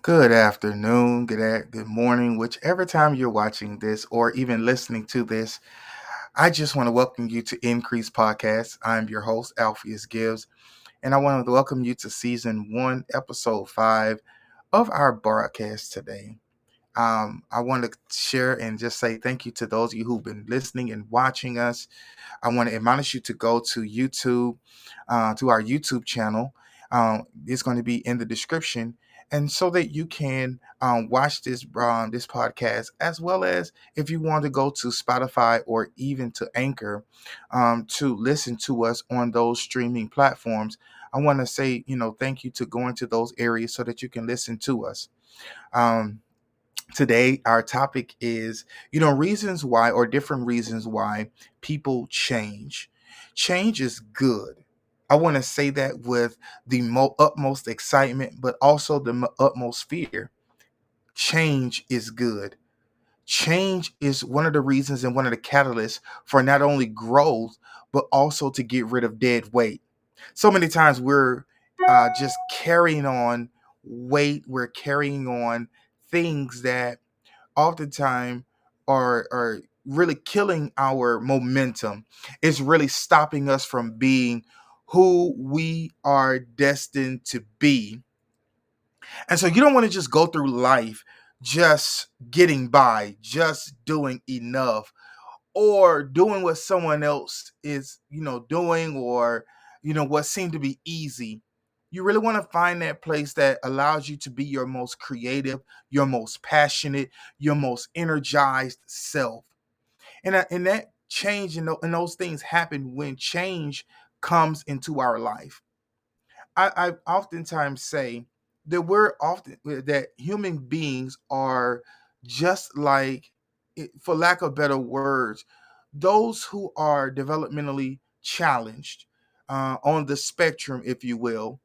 Good afternoon, good morning, whichever time you're watching this or even listening to this. I just want to welcome you to Increase Podcast. I'm your host, Alpheus Gibbs, and I want to welcome you to season 1, episode 5 of our broadcast today. I want to share and just say thank you to those of you who've been listening and watching us. I want to admonish you to go to YouTube, to our YouTube channel. It's going to be in the description, and so that you can watch this podcast, as well as if you want to go to Spotify or even to Anchor to listen to us on those streaming platforms. I want to say, thank you to going to those areas so that you can listen to us. Um, Today, our topic is, reasons why or different reasons why people change. Change is good. I want to say that with the utmost excitement, but also the utmost fear. Change is good. Change is one of the reasons and one of the catalysts for not only growth, but also to get rid of dead weight. So many times we're just carrying on weight, we're carrying on things that oftentimes are really killing our momentum. It's really stopping us from being who we are destined to be. And so you don't want to just go through life just getting by, just doing enough, or doing what someone else is, doing, or what seemed to be easy. You really want to find that place that allows you to be your most creative, your most passionate, your most energized self. And that change and those things happen when change comes into our life. I oftentimes say that human beings are just like, for lack of better words, those who are developmentally challenged on the spectrum, if you will.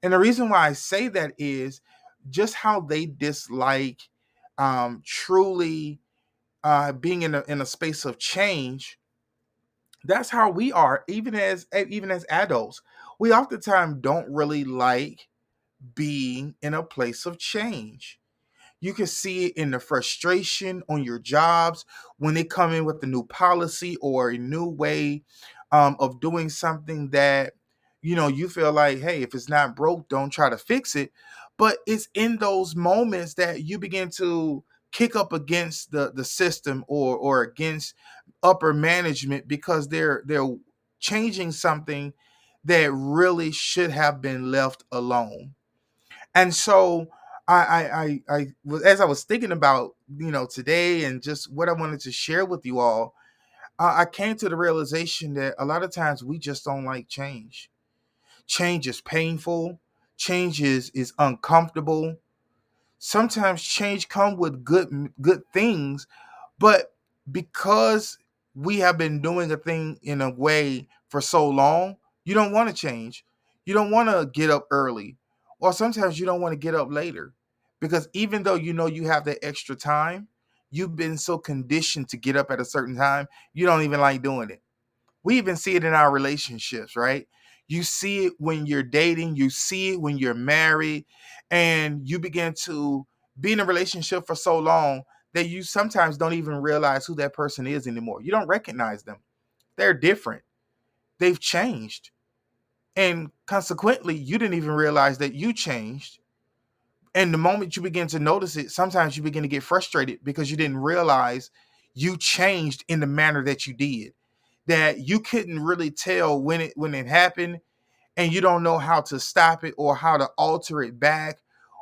And the reason why I say that is just how they dislike truly being in a space of change. That's how we are, even as adults. We oftentimes don't really like being in a place of change. You can see it in the frustration on your jobs when they come in with a new policy or a new way of doing something that you feel like, hey, if it's not broke, don't try to fix it. But it's in those moments that you begin to kick up against the system or against upper management because they're changing something that really should have been left alone. And so as I was thinking about today and just what I wanted to share with you all, I came to the realization that a lot of times we just don't like change. Change is painful. Change is uncomfortable. Sometimes change come with good things, but because we have been doing a thing in a way for so long, you don't want to change. You don't want to get up early. Or sometimes you don't want to get up later. Because even though you have that extra time, you've been so conditioned to get up at a certain time, you don't even like doing it. We even see it in our relationships, right? You see it when you're dating, you see it when you're married, and you begin to be in a relationship for so long that you sometimes don't even realize who that person is anymore. You don't recognize them. They're different. They've changed. And consequently, you didn't even realize that you changed. And the moment you begin to notice it, sometimes you begin to get frustrated because you didn't realize you changed in the manner that you did. That you couldn't really tell when it happened, and you don't know how to stop it or how to alter it back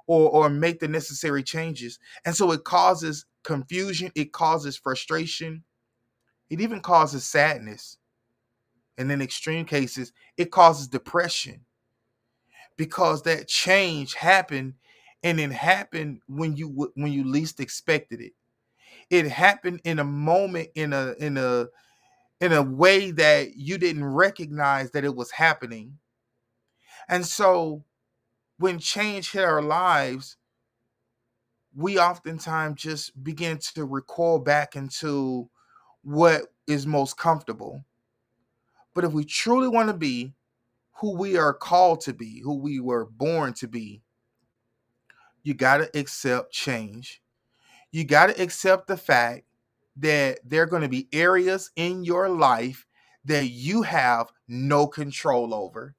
or make the necessary changes. And so it causes confusion, it causes frustration, it even causes sadness. And in extreme cases, it causes depression because that change happened, and it happened when you least expected it. It happened in a moment, in a way that you didn't recognize that it was happening. And so when change hit our lives, we oftentimes just begin to recoil back into what is most comfortable. But if we truly want to be who we are called to be, who we were born to be, You got to accept change. You got to accept the fact that there are going to be areas in your life that you have no control over.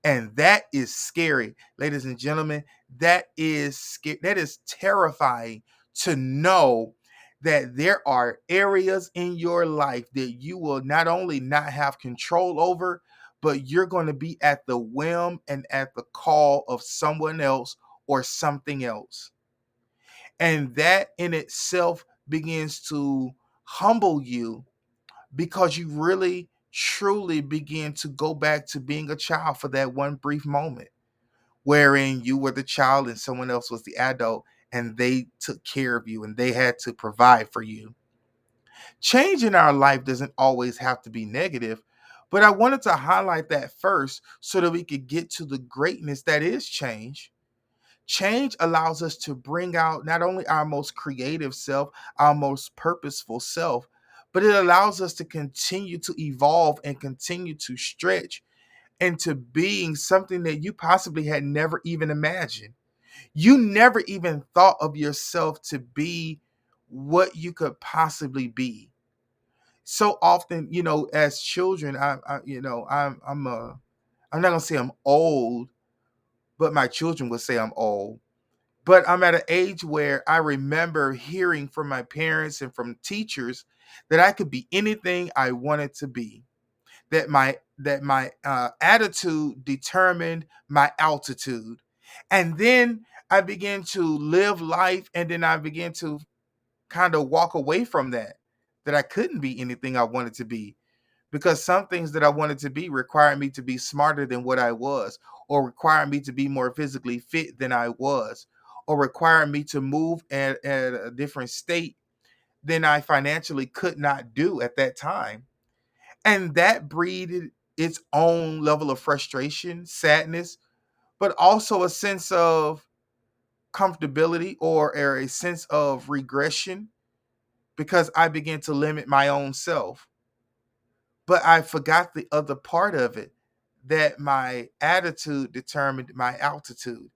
And that is scary, ladies and gentlemen. That is scary. That is terrifying to know that there are areas in your life that you will not only not have control over, but you're going to be at the whim and at the call of someone else or something else. And that in itself begins to humble you because you really truly begin to go back to being a child for that one brief moment wherein you were the child and someone else was the adult and they took care of you and they had to provide for you. Change in our life doesn't always have to be negative, but I wanted to highlight that first so that we could get to the greatness that is change. Change allows us to bring out not only our most creative self, our most purposeful self, but it allows us to continue to evolve and continue to stretch into being something that you possibly had never even imagined. You never even thought of yourself to be what you could possibly be. So often, as children, I'm not gonna say I'm old, but my children would say I'm old. But I'm at an age where I remember hearing from my parents and from teachers that I could be anything I wanted to be. That my attitude determined my altitude, and then I began to live life, and then I began to kind of walk away from that. That I couldn't be anything I wanted to be because some things that I wanted to be required me to be smarter than what I was, or required me to be more physically fit than I was, or required me to move at a different state than I financially could not do at that time. And that breeded its own level of frustration, sadness, but also a sense of comfortability or a sense of regression because I began to limit my own self. But I forgot the other part of it, that my attitude determined my altitude.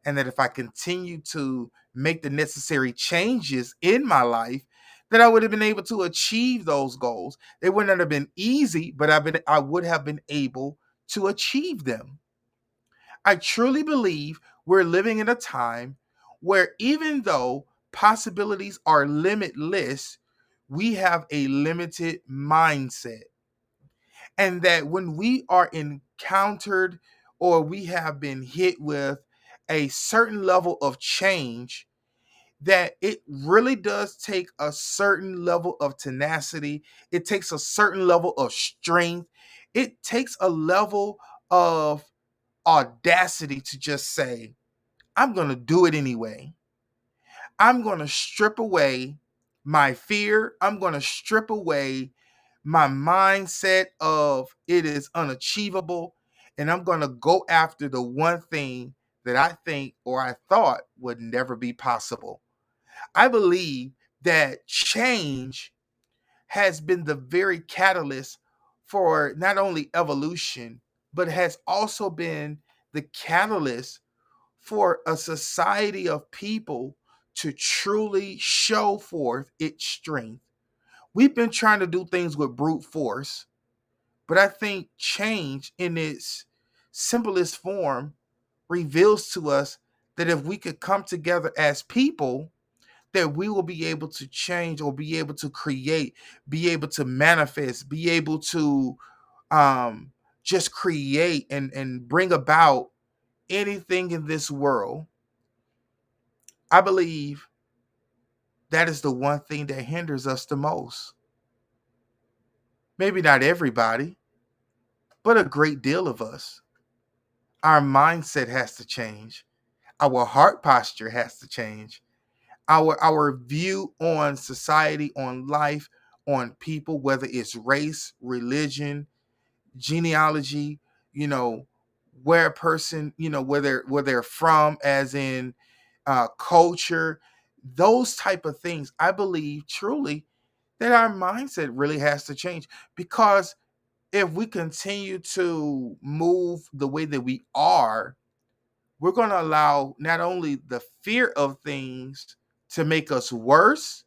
And that if I continue to make the necessary changes in my life, that I would have been able to achieve those goals. They would not have been easy, but I would have been able to achieve them. I truly believe we're living in a time where even though possibilities are limitless, we have a limited mindset. And that when we are encountered or we have been hit with a certain level of change, that it really does take a certain level of tenacity. It takes a certain level of strength. It takes a level of audacity to just say, I'm going to do it anyway. I'm going to strip away my fear. I'm going to strip away my mindset of it is unachievable. And I'm going to go after the one thing that I think or I thought would never be possible. I believe that change has been the very catalyst for not only evolution, but has also been the catalyst for a society of people to truly show forth its strength. We've been trying to do things with brute force, but I think change in its simplest form reveals to us that if we could come together as people, that we will be able to change or be able to create, be able to manifest, be able to um, just create and bring about anything in this world. I believe that is the one thing that hinders us the most. Maybe not everybody, but a great deal of us. Our mindset has to change. Our heart posture has to change. Our view on society, on life, on people, whether it's race, religion, genealogy, you know, where a person, where they're from, as in culture, those type of things. I believe truly that our mindset really has to change because if we continue to move the way that we are, we're going to allow not only the fear of things to make us worse,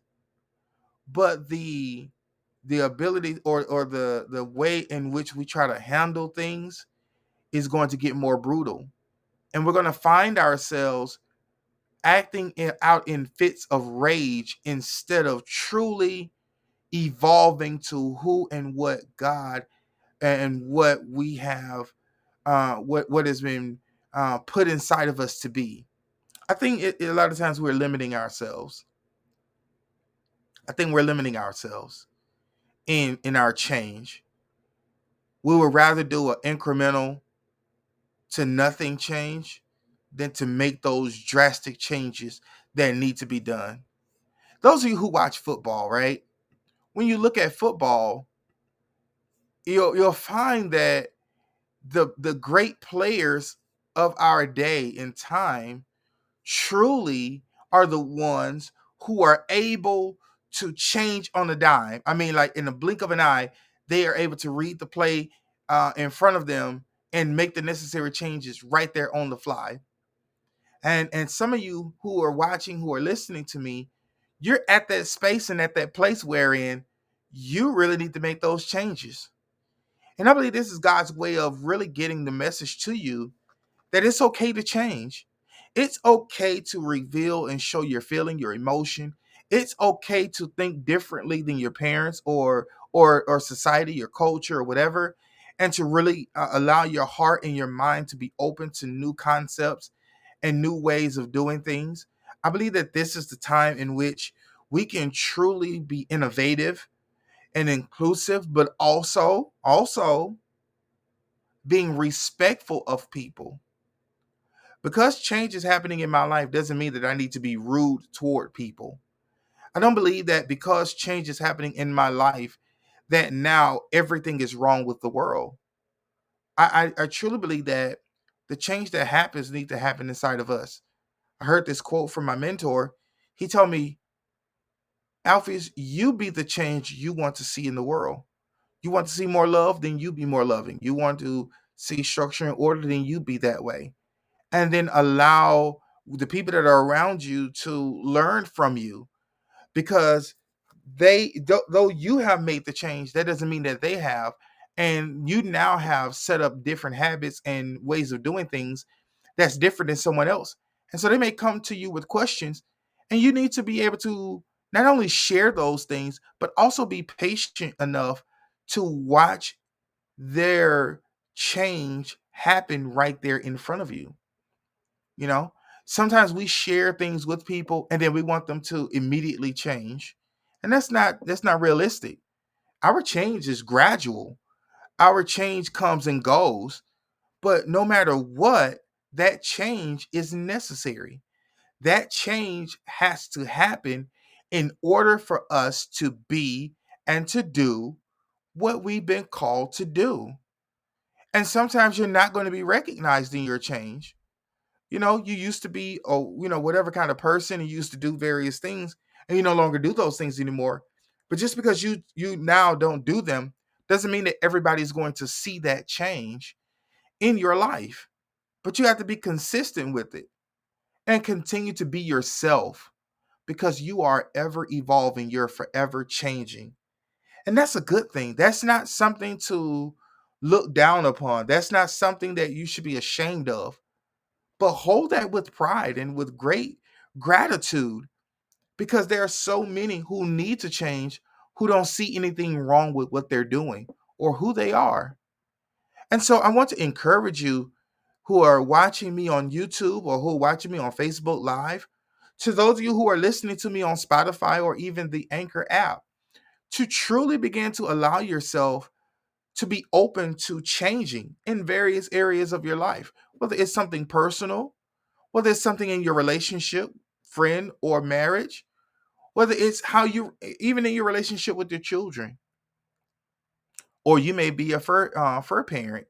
but the ability or the way in which we try to handle things is going to get more brutal. And we're going to find ourselves out in fits of rage instead of truly evolving to who and what God and what we have, what has been put inside of us to be. I think a lot of times we're limiting ourselves. I think we're limiting ourselves in our change. We would rather do an incremental to nothing change than to make those drastic changes that need to be done. Those of you who watch football, right? When you look at football, you'll find that the great players of our day and time truly are the ones who are able to change on a dime. I mean, like in the blink of an eye, they are able to read the play in front of them and make the necessary changes right there on the fly. And some of you who are watching, who are listening to me, you're at that space and at that place wherein you really need to make those changes. And I believe this is God's way of really getting the message to you that it's okay to change. It's okay to reveal and show your feeling, your emotion. It's okay to think differently than your parents or society, your culture, or whatever, and to really allow your heart and your mind to be open to new concepts and new ways of doing things. I believe that this is the time in which we can truly be innovative and inclusive, but also being respectful of people. Because change is happening in my life doesn't mean that I need to be rude toward people. I don't believe that because change is happening in my life that now everything is wrong with the world. I truly believe that the change that happens needs to happen inside of us. I heard this quote from my mentor. He told me, Alpheus, you be the change you want to see in the world. You want to see more love, then you be more loving. You want to see structure and order, then you be that way. And then allow the people that are around you to learn from you, because though you have made the change, that doesn't mean that they have. And you now have set up different habits and ways of doing things that's different than someone else. And so they may come to you with questions, and you need to be able to not only share those things, but also be patient enough to watch their change happen right there in front of you. You know, sometimes we share things with people and then we want them to immediately change. And that's not realistic. Our change is gradual. Our change comes and goes, but no matter what, that change is necessary. That change has to happen in order for us to be and to do what we've been called to do. And sometimes you're not going to be recognized in your change. You used to be, whatever kind of person, and you used to do various things, and you no longer do those things anymore. But just because you now don't do them doesn't mean that everybody's going to see that change in your life. But you have to be consistent with it and continue to be yourself, because you are ever evolving, you're forever changing. And that's a good thing. That's not something to look down upon. That's not something that you should be ashamed of, but hold that with pride and with great gratitude, because there are so many who need to change, who don't see anything wrong with what they're doing or who they are. And so I want to encourage you who are watching me on YouTube or who are watching me on Facebook Live, to those of you who are listening to me on Spotify or even the Anchor app, to truly begin to allow yourself to be open to changing in various areas of your life, whether it's something personal, whether it's something in your relationship, friend, or marriage, whether it's how you, even in your relationship with your children, or you may be a fur parent.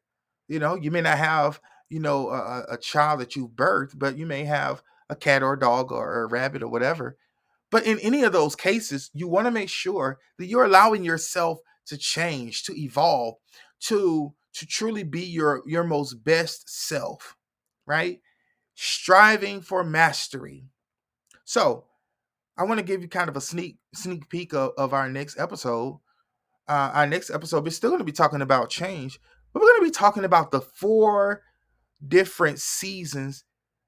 You may not have a child that you've birthed, but you may have a cat or a dog or a rabbit or whatever. But in any of those cases, you want to make sure that you're allowing yourself to change, to evolve, to truly be your most best self, right? striving for mastery. So I want to give you kind of a sneak peek of our next episode. Our next episode, we're still going to be talking about change, but we're going to be talking about the 4 different seasons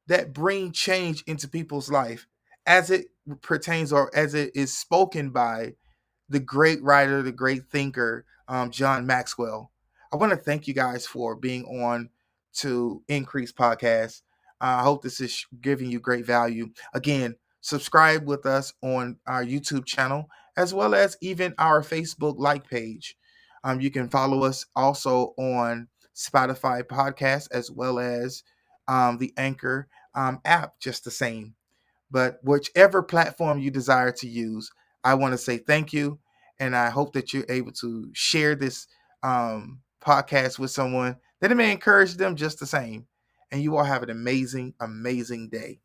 that bring change into people's life as it pertains or as it is spoken by the great writer, the great thinker, John Maxwell. I want to thank you guys for being on to Increase Podcast. I hope this is giving you great value. Again, subscribe with us on our YouTube channel as well as even our Facebook like page. You can follow us also on Spotify podcast as well as the Anchor app, just the same. But whichever platform you desire to use, I want to say thank you. And I hope that you're able to share this podcast with someone that it may encourage them just the same. And you all have an amazing, amazing day.